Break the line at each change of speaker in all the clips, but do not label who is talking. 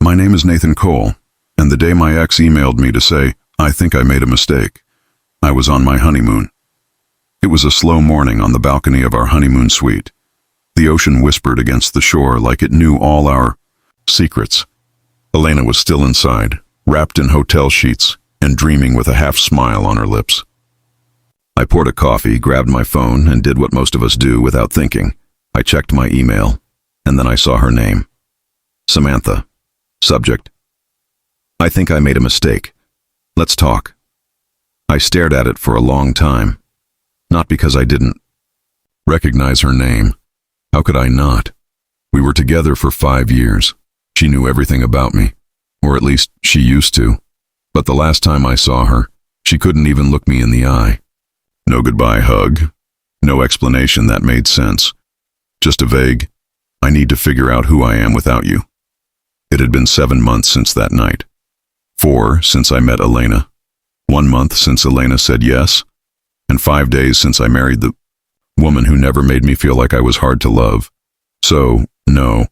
My name is Nathan Cole, and the day my ex emailed me to say, I think I made a mistake, I was on my honeymoon. It was a slow morning on the balcony of our honeymoon suite. The ocean whispered against the shore like it knew all our secrets. Elena was still inside, wrapped in hotel sheets and dreaming with a half smile on her lips. I poured a coffee, grabbed my phone, and did what most of us do without thinking. I checked my email, and then I saw her name. Samantha. Subject: I think I made a mistake. Let's talk. I stared at it for a long time. Not because I didn't recognize her name. How could I not? We were together for 5 years. She knew everything about me, or at least she used to. But the last time I saw her, she couldn't even look me in the eye. No goodbye hug. No explanation that made sense. Just a vague, I need to figure out who I am without you. It had been 7 months since that night. 4 since I met Elena. 1 month since Elena said yes. And 5 days since I married the woman who never made me feel like I was hard to love. So, no,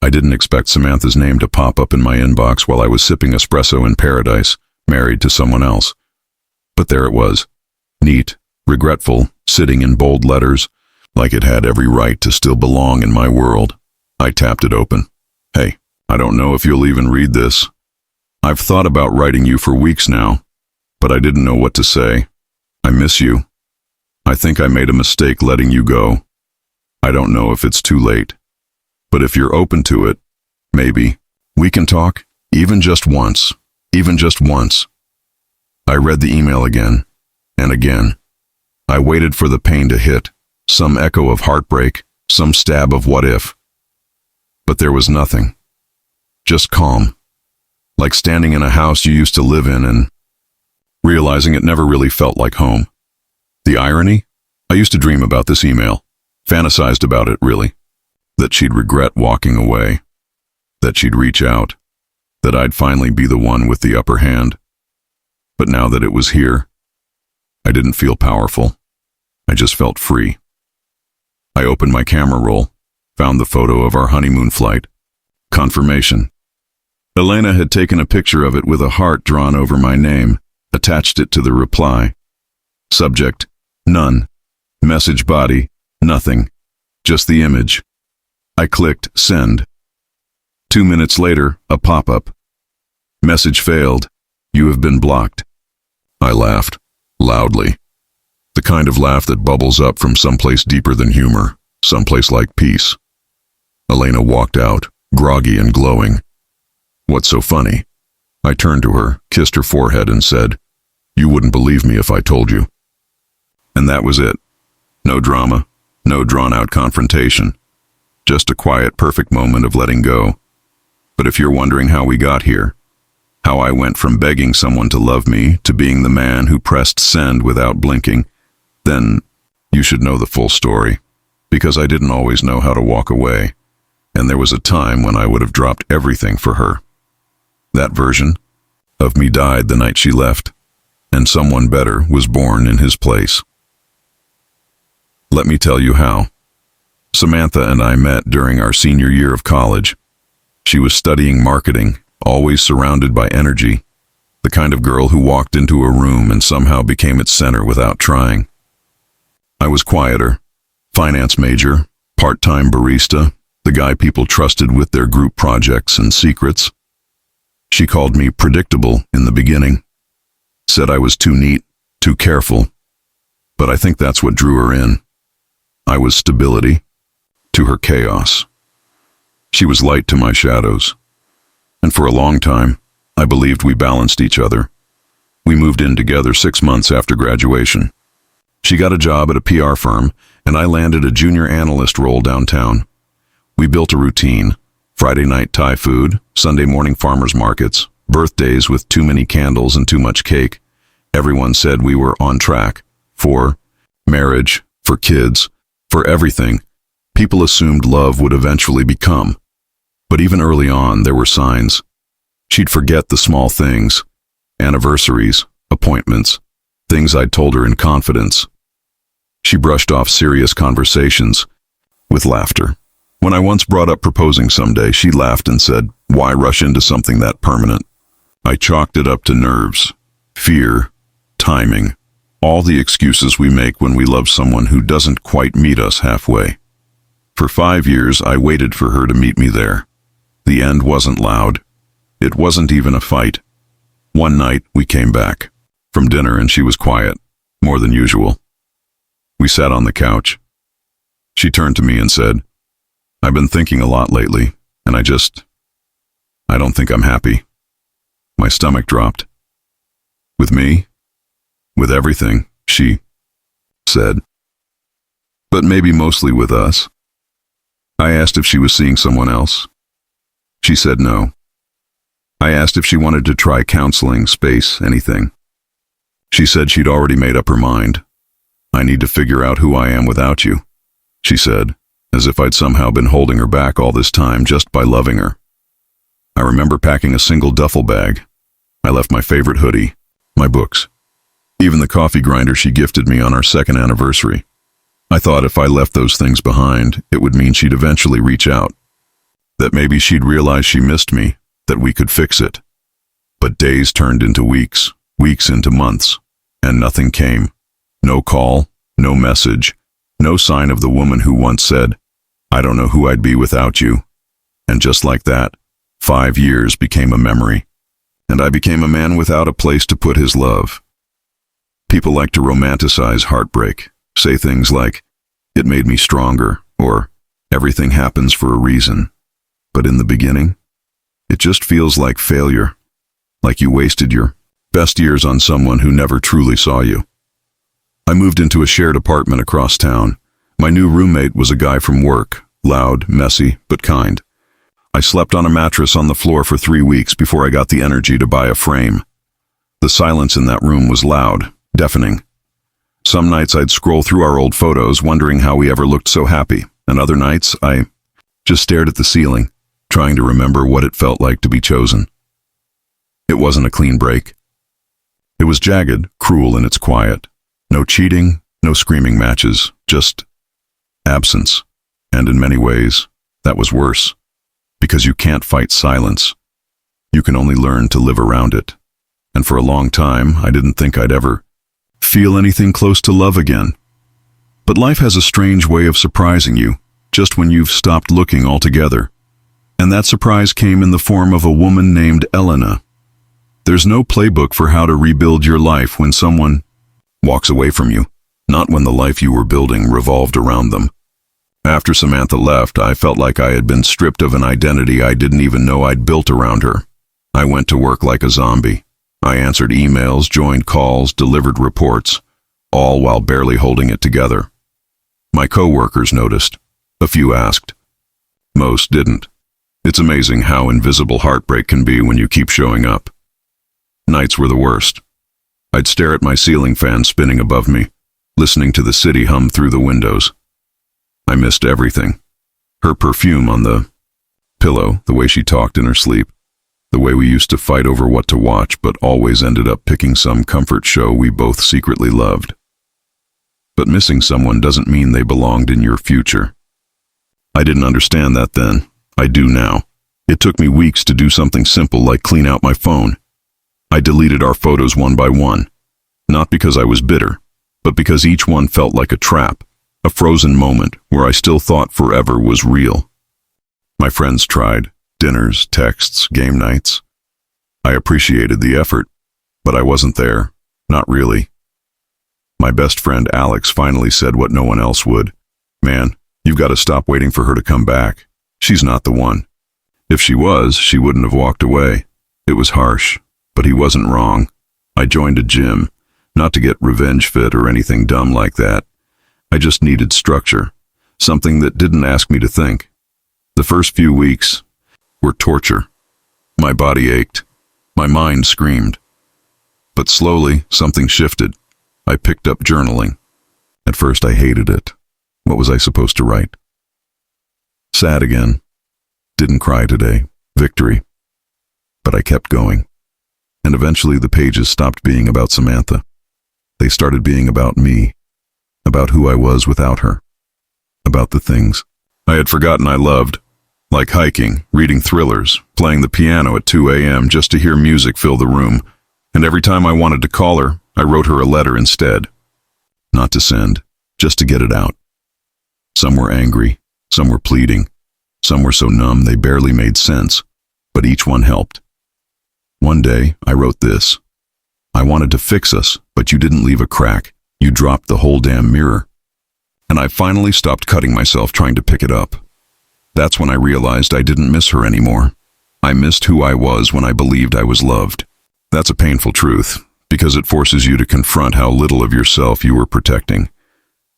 I didn't expect Samantha's name to pop up in my inbox while I was sipping espresso in paradise, married to someone else. But there it was. Neat, regretful, sitting in bold letters, like it had every right to still belong in my world. I tapped it open. Hey, I don't know if you'll even read this. I've thought about writing you for weeks now, but I didn't know what to say. I miss you. I think I made a mistake letting you go. I don't know if it's too late, but if you're open to it, maybe we can talk, even just once, even just once. I read the email again and again. I waited for the pain to hit, some echo of heartbreak, some stab of what if. But there was nothing. Just calm, like standing in a house you used to live in and realizing it never really felt like home. The irony? I used to dream about this email, fantasized about it really, that she'd regret walking away, that she'd reach out, that I'd finally be the one with the upper hand. But now that it was here, I didn't feel powerful. I just felt free. I opened my camera roll, found the photo of our honeymoon flight. Confirmation. Elena had taken a picture of it with a heart drawn over my name, attached it to the reply. Subject: none. Message body: nothing. Just the image. I clicked send. 2 minutes later, a pop-up. Message failed. You have been blocked. I laughed, loudly. The kind of laugh that bubbles up from someplace deeper than humor, someplace like peace. Elena walked out, groggy and glowing. What's so funny? I turned to her, kissed her forehead, and said, You wouldn't believe me if I told you. And that was it. No drama, no drawn-out confrontation. Just a quiet, perfect moment of letting go. But if you're wondering how we got here, how I went from begging someone to love me to being the man who pressed send without blinking, then you should know the full story, because I didn't always know how to walk away, and there was a time when I would have dropped everything for her. That version of me died the night she left, and someone better was born in his place. Let me tell you how. Samantha and I met during our senior year of college. She was studying marketing, always surrounded by energy, the kind of girl who walked into a room and somehow became its center without trying. I was quieter, finance major, part-time barista, the guy people trusted with their group projects and secrets. She called me predictable in the beginning, said I was too neat, too careful, but I think that's what drew her in. I was stability to her chaos. She was light to my shadows, and for a long time, I believed we balanced each other. We moved in together 6 months after graduation. She got a job at a PR firm, and I landed a junior analyst role downtown. We built a routine: Friday night Thai food, Sunday morning farmers markets, birthdays with too many candles and too much cake. Everyone said we were on track. For marriage, for kids, for everything. People assumed love would eventually become. But even early on, there were signs. She'd forget the small things, anniversaries, appointments, things I'd told her in confidence. She brushed off serious conversations with laughter. When I once brought up proposing someday, she laughed and said, "Why rush into something that permanent?" I chalked it up to nerves, fear, timing, all the excuses we make when we love someone who doesn't quite meet us halfway. For 5 years, I waited for her to meet me there. The end wasn't loud. It wasn't even a fight. One night, we came back from dinner and she was quiet, more than usual. We sat on the couch. She turned to me and said, "I've been thinking a lot lately, and I don't think I'm happy." My stomach dropped. "With me? With everything," she said. "But maybe mostly with us." I asked if she was seeing someone else. She said no. I asked if she wanted to try counseling, space, anything. She said she'd already made up her mind. "I need to figure out who I am without you," she said, as if I'd somehow been holding her back all this time just by loving her. I remember packing a single duffel bag. I left my favorite hoodie, my books, even the coffee grinder she gifted me on our 2nd anniversary. I thought if I left those things behind, it would mean she'd eventually reach out, that maybe she'd realize she missed me, that we could fix it. But days turned into weeks, weeks into months, and nothing came. No call, no message, no sign of the woman who once said, "I don't know who I'd be without you." And just like that, 5 years became a memory, and I became a man without a place to put his love. People like to romanticize heartbreak, say things like, "It made me stronger," or "Everything happens for a reason." But in the beginning, it just feels like failure, like you wasted your best years on someone who never truly saw you. I moved into a shared apartment across town. My new roommate was a guy from work, loud, messy, but kind. I slept on a mattress on the floor for 3 weeks before I got the energy to buy a frame. The silence in that room was loud, deafening. Some nights I'd scroll through our old photos, wondering how we ever looked so happy, and other nights I just stared at the ceiling, trying to remember what it felt like to be chosen. It wasn't a clean break. It was jagged, cruel in its quiet. No cheating, no screaming matches, just absence. And in many ways, that was worse. Because you can't fight silence. You can only learn to live around it. And for a long time, I didn't think I'd ever feel anything close to love again. But life has a strange way of surprising you, just when you've stopped looking altogether. And that surprise came in the form of a woman named Elena. There's no playbook for how to rebuild your life when someone walks away from you, not when the life you were building revolved around them. After Samantha left, I felt like I had been stripped of an identity I didn't even know I'd built around her. I went to work like a zombie. I answered emails, joined calls, delivered reports, all while barely holding it together. My coworkers noticed. A few asked. Most didn't. It's amazing how invisible heartbreak can be when you keep showing up. Nights were the worst. I'd stare at my ceiling fan spinning above me, listening to the city hum through the windows. I missed everything. Her perfume on the pillow, the way she talked in her sleep, the way we used to fight over what to watch but always ended up picking some comfort show we both secretly loved. But missing someone doesn't mean they belonged in your future. I didn't understand that then. I do now. It took me weeks to do something simple like clean out my phone. I deleted our photos one by one, not because I was bitter, but because each one felt like a trap, a frozen moment where I still thought forever was real. My friends tried, dinners, texts, game nights. I appreciated the effort, but I wasn't there, not really. My best friend Alex finally said what no one else would. "Man, you've got to stop waiting for her to come back. She's not the one." If she was, she wouldn't have walked away. It was harsh, but he wasn't wrong. I joined a gym, not to get revenge fit or anything dumb like that. I just needed structure, something that didn't ask me to think. The first few weeks were torture. My body ached. My mind screamed. But slowly, something shifted. I picked up journaling. At first, I hated it. What was I supposed to write? Sad again. Didn't cry today. Victory. But I kept going. And eventually the pages stopped being about Samantha. They started being about me. About who I was without her. About the things I had forgotten I loved, like hiking, reading thrillers, playing the piano at 2 a.m. just to hear music fill the room, and every time I wanted to call her, I wrote her a letter instead. Not to send, just to get it out. Some were angry, some were pleading, some were so numb they barely made sense, but each one helped. One day, I wrote this. I wanted to fix us, but you didn't leave a crack. You dropped the whole damn mirror. And I finally stopped cutting myself trying to pick it up. That's when I realized I didn't miss her anymore. I missed who I was when I believed I was loved. That's a painful truth, because it forces you to confront how little of yourself you were protecting.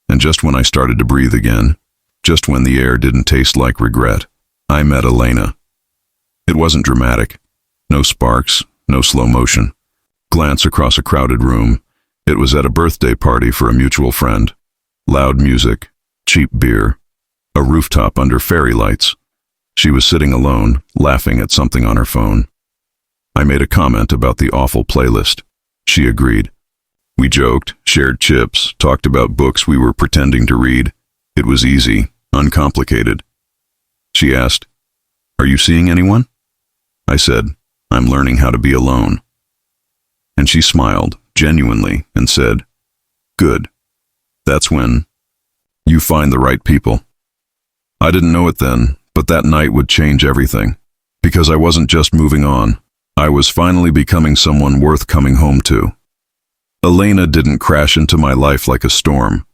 And just when I started to breathe again, just when the air didn't taste like regret, I met Elena. It wasn't dramatic. No sparks, no slow motion. Glance across a crowded room. It was at a birthday party for a mutual friend. Loud music, cheap beer, a rooftop under fairy lights. She was sitting alone, laughing at something on her phone. I made a comment about the awful playlist. She agreed. We joked, shared chips, talked about books we were pretending to read. It was easy, uncomplicated. She asked, "Are you seeing anyone?" I said, "I'm learning how to be alone." And she smiled, genuinely, and said, "Good. That's when you find the right people." I didn't know it then, but that night would change everything. Because I wasn't just moving on. I was finally becoming someone worth coming home to. Elena didn't crash into my life like a storm.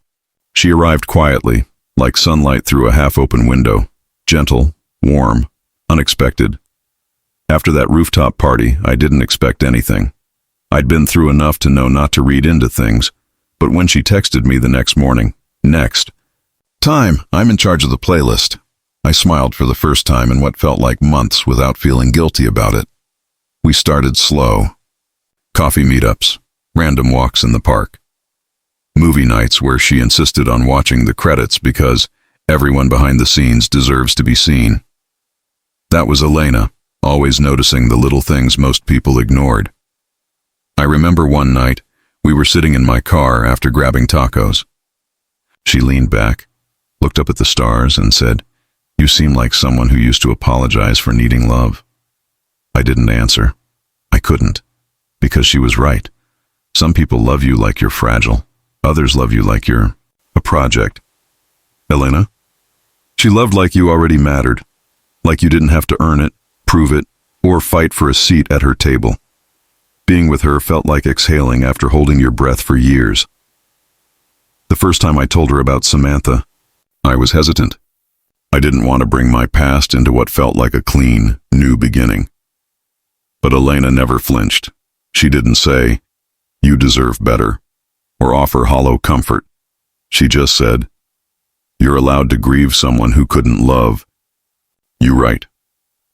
She arrived quietly, like sunlight through a half-open window, gentle, warm, unexpected. After that rooftop party, I didn't expect anything. I'd been through enough to know not to read into things, but when she texted me the next morning, "Next time, I'm in charge of the playlist," I smiled for the first time in what felt like months without feeling guilty about it. We started slow. Coffee meetups, random walks in the park. Movie nights where she insisted on watching the credits because everyone behind the scenes deserves to be seen. That was Elena, always noticing the little things most people ignored. I remember one night, we were sitting in my car after grabbing tacos. She leaned back, looked up at the stars, and said, "You seem like someone who used to apologize for needing love." I didn't answer. I couldn't, because she was right. Some people love you like you're fragile. Others love you like you're a project. Elena? She loved like you already mattered, like you didn't have to earn it, prove it, or fight for a seat at her table. Being with her felt like exhaling after holding your breath for years. The first time I told her about Samantha, I was hesitant. I didn't want to bring my past into what felt like a clean, new beginning. But Elena never flinched. She didn't say, "You deserve better," or offer hollow comfort. She just said, "You're allowed to grieve someone who couldn't love you right."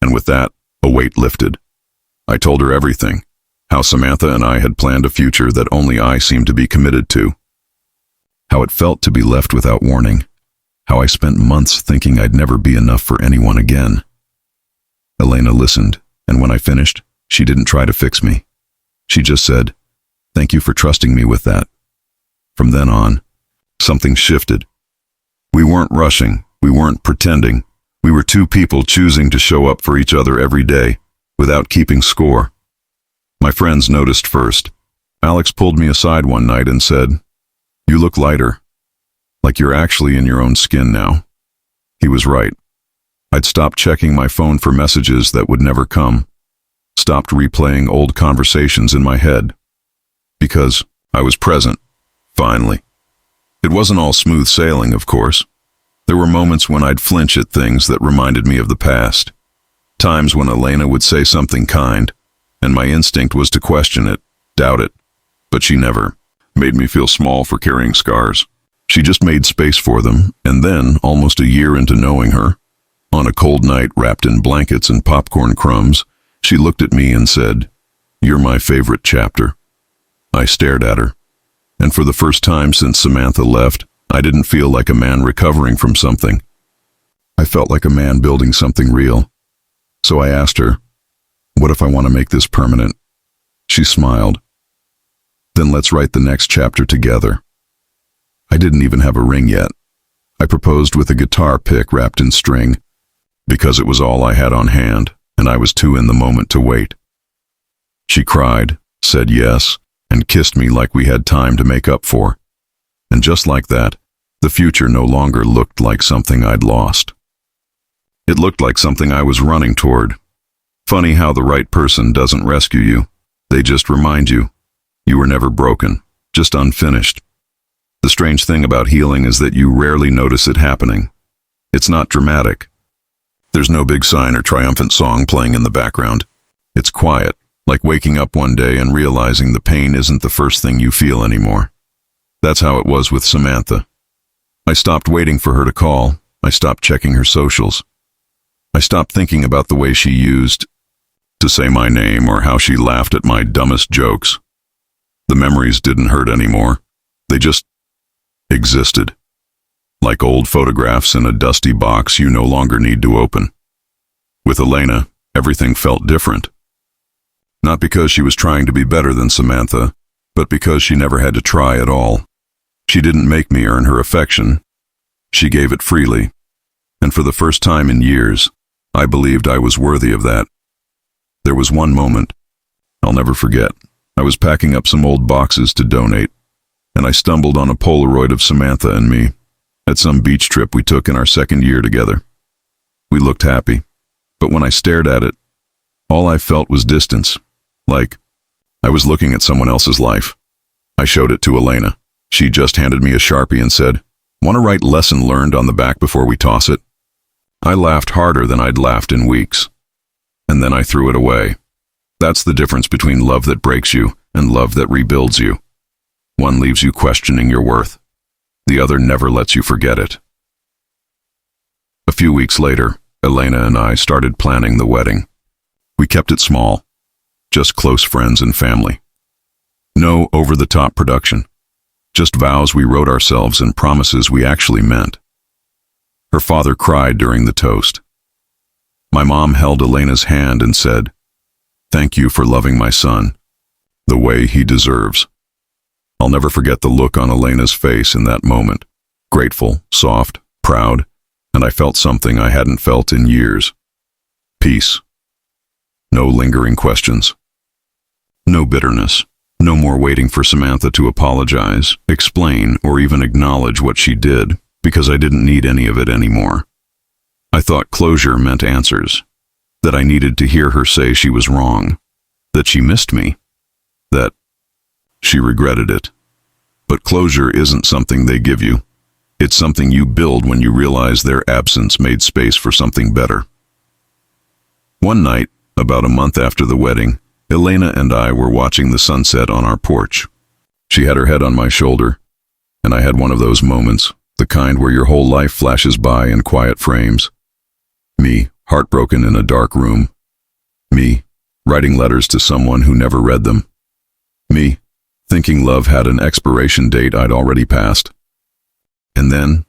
And with that, a weight lifted. I told her everything. How Samantha and I had planned a future that only I seemed to be committed to. How it felt to be left without warning. How I spent months thinking I'd never be enough for anyone again. Elena listened, and when I finished, she didn't try to fix me. She just said, "Thank you for trusting me with that." From then on, something shifted. We weren't rushing, we weren't pretending. We were two people choosing to show up for each other every day, without keeping score. My friends noticed first. Alex pulled me aside one night and said, "You look lighter, like you're actually in your own skin now." He was right. I'd stopped checking my phone for messages that would never come. Stopped replaying old conversations in my head. Because I was present, finally. It wasn't all smooth sailing, of course. There were moments when I'd flinch at things that reminded me of the past. Times when Elena would say something kind, and my instinct was to question it, doubt it. But she never made me feel small for carrying scars. She just made space for them, and then, almost a year into knowing her, on a cold night wrapped in blankets and popcorn crumbs, she looked at me and said, "You're my favorite chapter." I stared at her, and for the first time since Samantha left, I didn't feel like a man recovering from something. I felt like a man building something real. So I asked her, "What if I want to make this permanent?" She smiled. "Then let's write the next chapter together." I didn't even have a ring yet. I proposed with a guitar pick wrapped in string, because it was all I had on hand, and I was too in the moment to wait. She cried, said yes, and kissed me like we had time to make up for. And just like that, the future no longer looked like something I'd lost. It looked like something I was running toward. Funny how the right person doesn't rescue you. They just remind you. You were never broken, just unfinished. The strange thing about healing is that you rarely notice it happening. It's not dramatic. There's no big sign or triumphant song playing in the background. It's quiet, like waking up one day and realizing the pain isn't the first thing you feel anymore. That's how it was with Samantha. I stopped waiting for her to call. I stopped checking her socials. I stopped thinking about the way she used to say my name or how she laughed at my dumbest jokes. The memories didn't hurt anymore. They just existed. Like old photographs in a dusty box you no longer need to open. With Elena, everything felt different. Not because she was trying to be better than Samantha, but because she never had to try at all. She didn't make me earn her affection. She gave it freely. And for the first time in years, I believed I was worthy of that. There was one moment I'll never forget. I was packing up some old boxes to donate, and I stumbled on a Polaroid of Samantha and me at some beach trip we took in our second year together. We looked happy, but when I stared at it, all I felt was distance, like I was looking at someone else's life. I showed it to Elena. She just handed me a Sharpie and said, "Want to write lesson learned on the back before we toss it?" I laughed harder than I'd laughed in weeks, and then I threw it away. That's the difference between love that breaks you and love that rebuilds you. One leaves you questioning your worth. The other never lets you forget it. A few weeks later, Elena and I started planning the wedding. We kept it small, just close friends and family. No over-the-top production, just vows we wrote ourselves and promises we actually meant. Her father cried during the toast. My mom held Elena's hand and said, "Thank you for loving my son the way he deserves." I'll never forget the look on Elena's face in that moment. Grateful, soft, proud, and I felt something I hadn't felt in years. Peace. No lingering questions. No bitterness. No more waiting for Samantha to apologize, explain, or even acknowledge what she did, because I didn't need any of it anymore. I thought closure meant answers, that I needed to hear her say she was wrong, that she missed me, that she regretted it. But closure isn't something they give you. It's something you build when you realize their absence made space for something better. One night, about a month after the wedding, Elena and I were watching the sunset on our porch. She had her head on my shoulder, and I had one of those moments, the kind where your whole life flashes by in quiet frames. Me, heartbroken in a dark room. Me, writing letters to someone who never read them. Me, thinking love had an expiration date I'd already passed. And then,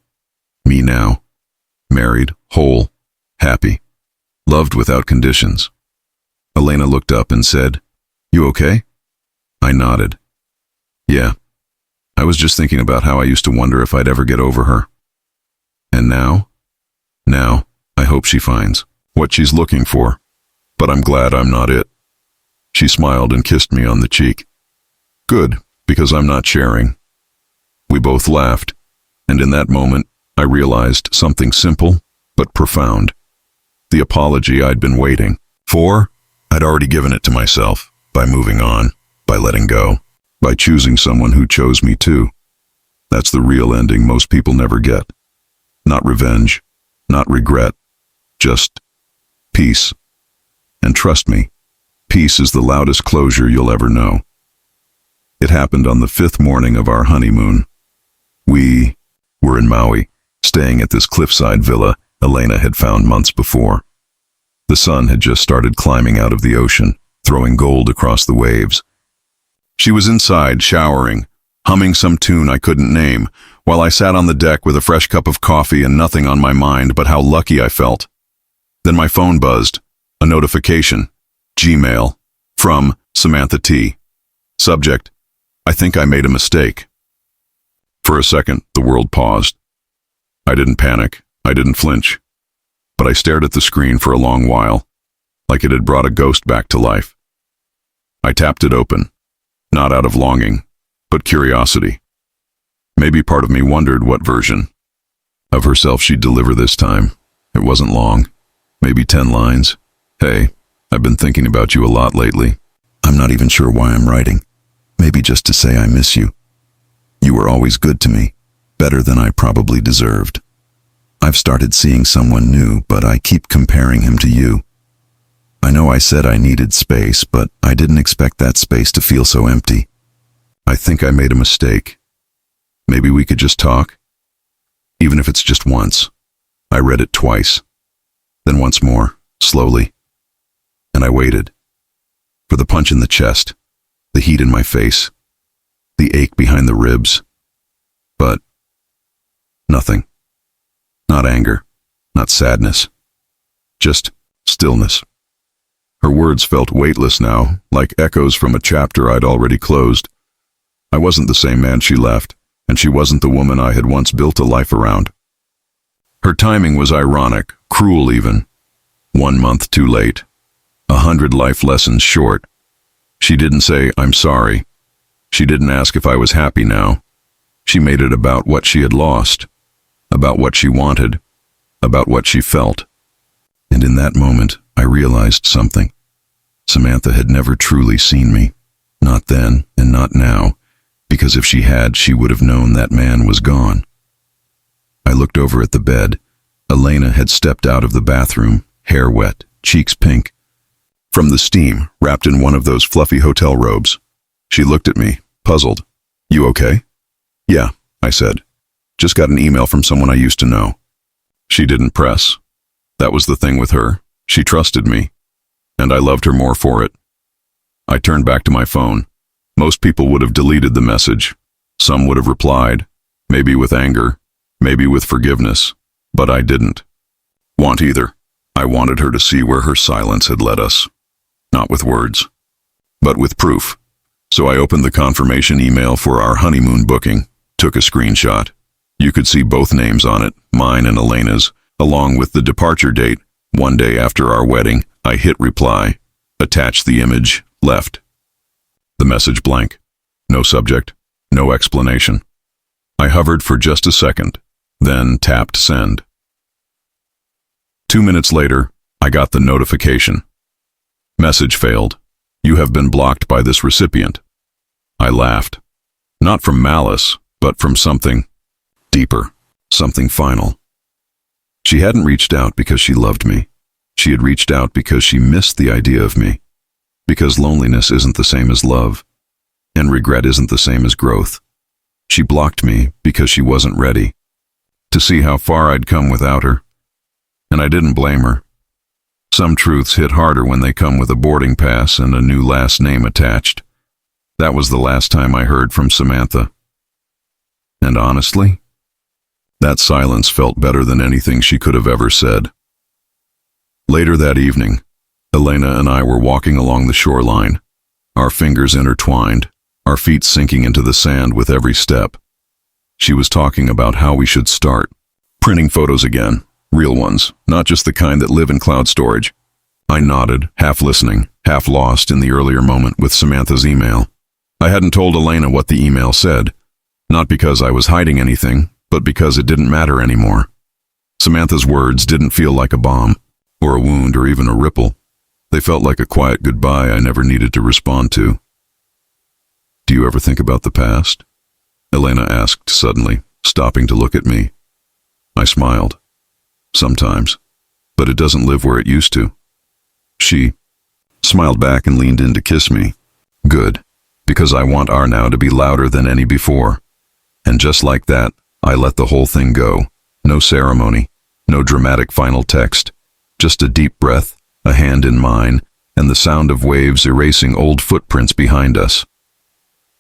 me now, married, whole, happy, loved without conditions. Elena looked up and said, "You okay?" I nodded. "Yeah. I was just thinking about how I used to wonder if I'd ever get over her. And now, I hope she finds what she's looking for. But I'm glad I'm not it." She smiled and kissed me on the cheek. Good, because I'm not sharing. We both laughed, and in that moment, I realized something simple but profound. The apology I'd been waiting for, I'd already given it to myself, by moving on, by letting go, by choosing someone who chose me too. That's the real ending most people never get. Not revenge, not regret, just peace. And trust me, peace is the loudest closure you'll ever know. It happened on the 5th morning of our honeymoon. We were in Maui, staying at this cliffside villa Elena had found months before. The sun had just started climbing out of the ocean, throwing gold across the waves. She was inside, showering, humming some tune I couldn't name, while I sat on the deck with a fresh cup of coffee and nothing on my mind but how lucky I felt. Then my phone buzzed, a notification, Gmail, from Samantha T. Subject, "I think I made a mistake." For a second, the world paused. I didn't panic. I didn't flinch. But I stared at the screen for a long while, like it had brought a ghost back to life. I tapped it open, not out of longing, but curiosity. Maybe part of me wondered what version of herself she'd deliver this time. It wasn't long, maybe 10 lines. Hey, I've been thinking about you a lot lately. I'm not even sure why I'm writing. Maybe just to say I miss you. You were always good to me, better than I probably deserved. I've started seeing someone new, but I keep comparing him to you. I know I said I needed space, but I didn't expect that space to feel so empty. I think I made a mistake. Maybe we could just talk? Even if it's just once. I read it twice, then once more, slowly. And I waited. For the punch in the chest, the heat in my face, the ache behind the ribs. But nothing. Not anger, not sadness. Just stillness. Her words felt weightless now, like echoes from a chapter I'd already closed. I wasn't the same man she left, and she wasn't the woman I had once built a life around. Her timing was ironic, cruel even. 1 month too late. 100 life lessons short. She didn't say, "I'm sorry." She didn't ask if I was happy now. She made it about what she had lost, about what she wanted, about what she felt. And in that moment, I realized something. Samantha had never truly seen me. Not then, and not now, because if she had, she would have known that man was gone. I looked over at the bed. Elena had stepped out of the bathroom, hair wet, cheeks pink, from the steam, wrapped in one of those fluffy hotel robes. She looked at me, puzzled. "You okay?" "Yeah," I said. "Just got an email from someone I used to know." She didn't press. That was the thing with her. She trusted me, and I loved her more for it. I turned back to my phone. Most people would have deleted the message. Some would have replied, maybe with anger, maybe with forgiveness, but I didn't want either. I wanted her to see where her silence had led us. Not with words, but with proof. So I opened the confirmation email for our honeymoon booking, took a screenshot. You could see both names on it, mine and Elena's, along with the departure date. 1 day after our wedding. I hit reply, attached the image, left. The message blank. No subject, no explanation. I hovered for just a second, then tapped send. 2 minutes later, I got the notification. Message failed. You have been blocked by this recipient. I laughed. Not from malice, but from something deeper, something final. She hadn't reached out because she loved me. She had reached out because she missed the idea of me. Because loneliness isn't the same as love, and regret isn't the same as growth. She blocked me because she wasn't ready to see how far I'd come without her. And I didn't blame her. Some truths hit harder when they come with a boarding pass and a new last name attached. That was the last time I heard from Samantha. And honestly, that silence felt better than anything she could have ever said. Later that evening, Elena and I were walking along the shoreline, our fingers intertwined, our feet sinking into the sand with every step. She was talking about how we should start printing photos again, real ones, not just the kind that live in cloud storage. I nodded, half listening, half lost in the earlier moment with Samantha's email. I hadn't told Elena what the email said, not because I was hiding anything, but because it didn't matter anymore. Samantha's words didn't feel like a bomb, or a wound, or even a ripple. They felt like a quiet goodbye I never needed to respond to. "Do you ever think about the past?" Elena asked suddenly, stopping to look at me. I smiled. "Sometimes, but it doesn't live where it used to." She smiled back and leaned in to kiss me. "Good, because I want our now to be louder than any before." And just like that, I let the whole thing go. No ceremony, no dramatic final text, just a deep breath, a hand in mine, and the sound of waves erasing old footprints behind us.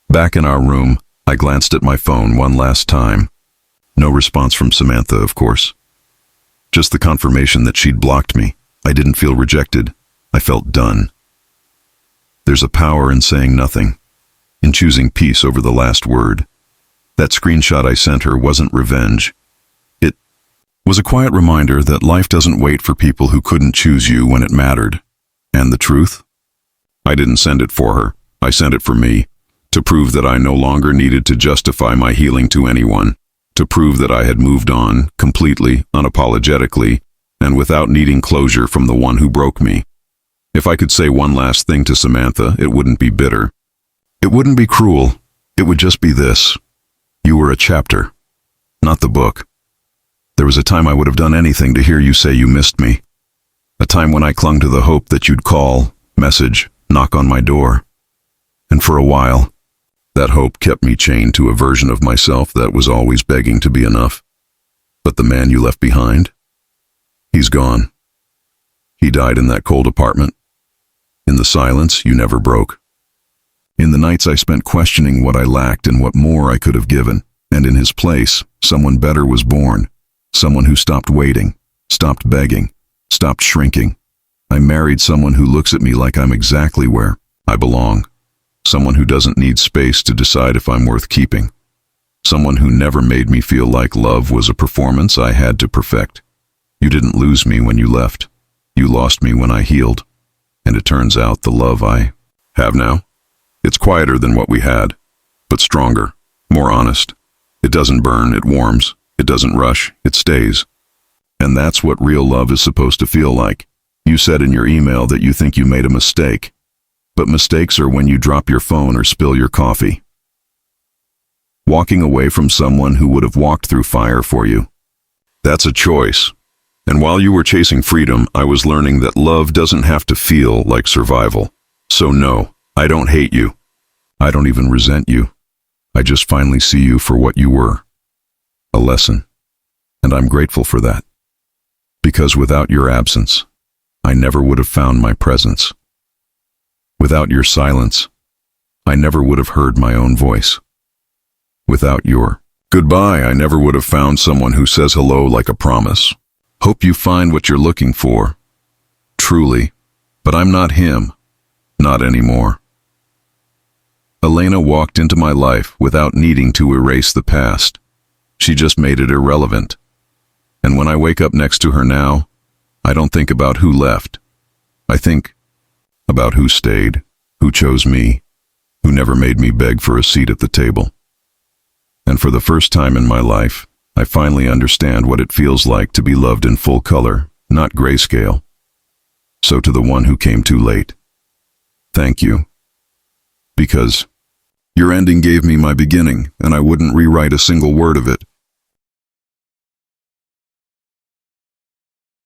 Back in our room, I glanced at my phone one last time. No response from Samantha, of course. Just the confirmation that she'd blocked me. I didn't feel rejected. I felt done. There's a power in saying nothing, in choosing peace over the last word. That screenshot I sent her wasn't revenge. It was a quiet reminder that life doesn't wait for people who couldn't choose you when it mattered. And the truth? I didn't send it for her. I sent it for me, to prove that I no longer needed to justify my healing to anyone, to prove that I had moved on, completely, unapologetically, and without needing closure from the one who broke me. If I could say one last thing to Samantha, it wouldn't be bitter. It wouldn't be cruel. It would just be this. You were a chapter, not the book. There was a time I would have done anything to hear you say you missed me. A time when I clung to the hope that you'd call, message, knock on my door. And for a while, that hope kept me chained to a version of myself that was always begging to be enough. But the man you left behind? He's gone. He died in that cold apartment. In the silence you never broke. In the nights I spent questioning what I lacked and what more I could have given, and in his place, someone better was born. Someone who stopped waiting, stopped begging, stopped shrinking. I married someone who looks at me like I'm exactly where I belong. Someone who doesn't need space to decide if I'm worth keeping. Someone who never made me feel like love was a performance I had to perfect. You didn't lose me when you left. You lost me when I healed. And it turns out the love I have now, it's quieter than what we had, but stronger, more honest. It doesn't burn, it warms. It doesn't rush, it stays. And that's what real love is supposed to feel like. You said in your email that you think you made a mistake. But mistakes are when you drop your phone or spill your coffee. Walking away from someone who would have walked through fire for you. That's a choice. And while you were chasing freedom, I was learning that love doesn't have to feel like survival. So no, I don't hate you. I don't even resent you. I just finally see you for what you were. A lesson. And I'm grateful for that. Because without your absence, I never would have found my presence. Without your silence, I never would have heard my own voice. Without your goodbye, I never would have found someone who says hello like a promise. Hope you find what you're looking for. Truly. But I'm not him. Not anymore. Elena walked into my life without needing to erase the past. She just made it irrelevant. And when I wake up next to her now, I don't think about who left. I think about who stayed, who chose me, who never made me beg for a seat at the table. And for the first time in my life, I finally understand what it feels like to be loved in full color, not grayscale. So to the one who came too late, thank you. Because your ending gave me my beginning, and I wouldn't rewrite a single word of it.